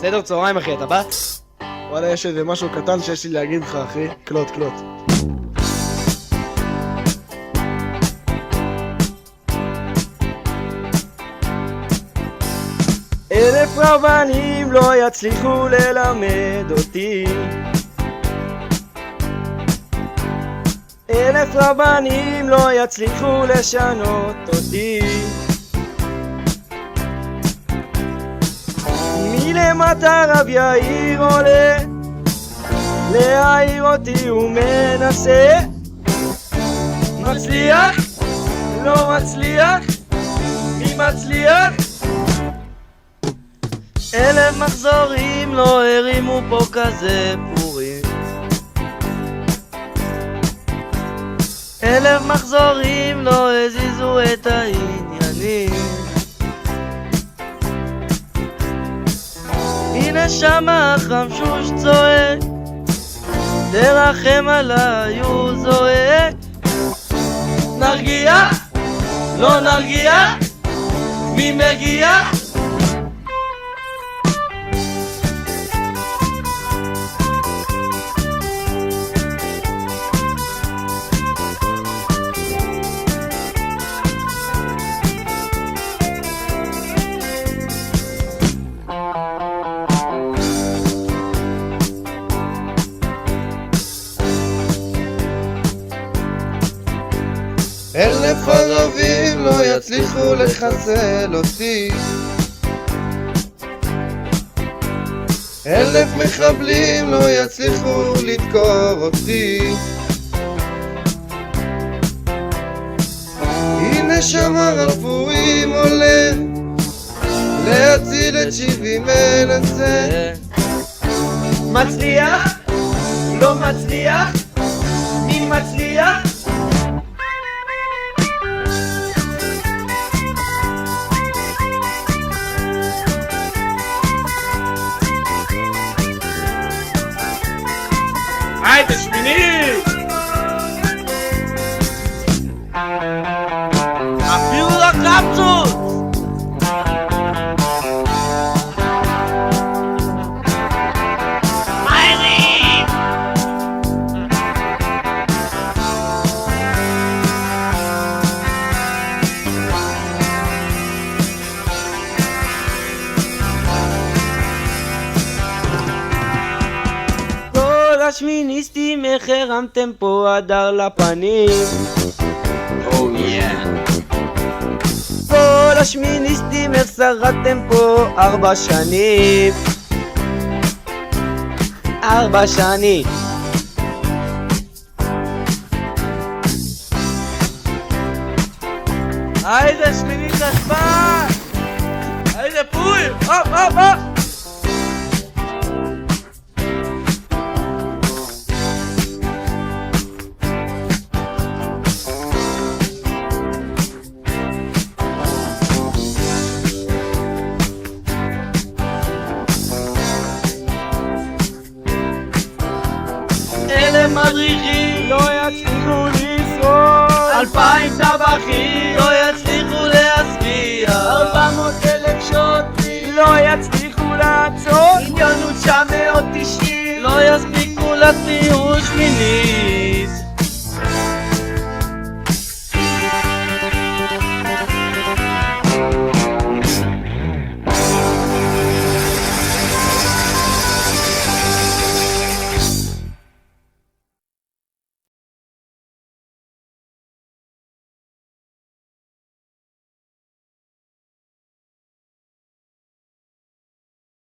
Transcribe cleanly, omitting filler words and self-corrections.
בסדר, צהריים אחי, אתה בא? וואלה, יש איזה משהו קטן שיש לי להגיד לך, אחי. קלוט. אלף רבנים לא יצליחו ללמד אותי, אלף רבנים לא יצליחו לשנות אותי. מלמטה רב יאיר עולה להעיר אותי ומנסה, מצליח? לא מצליח? מי מצליח? אלף מחזורים לא הרימו פה כזה פורים, אלף מחזורים לא הזיזו את העניינים. הנה שמה חמשוש צועק, תרחם עליי הוא זועק. נרגיע? לא נרגיע? מי מגיע? אלף ערבים לא יצליחו לחסל אותי, אלף מחבלים לא יצליחו לדקור אותי. הנה שמר על פורים עולה להציל את 70 מנסה. מצליח? לא מצליח? מי מצליח? היידה שמינית! אפילו לקפצות! מיירים! השמיניסטים החרמתם פה הדר לפנים. כל השמיניסטים החסרתם פה 4 שנים. 4 שנים. היידה שמינית השפעה! היידה פורים! הופ! אלף מדריכים לא יצליחו לשרוד, 2,000 טבחים לא יצליחו להשביע, 400,000 שוטרים לא יצליחו לעצור, 1,990,000 לא יספיקו לציון שמיני.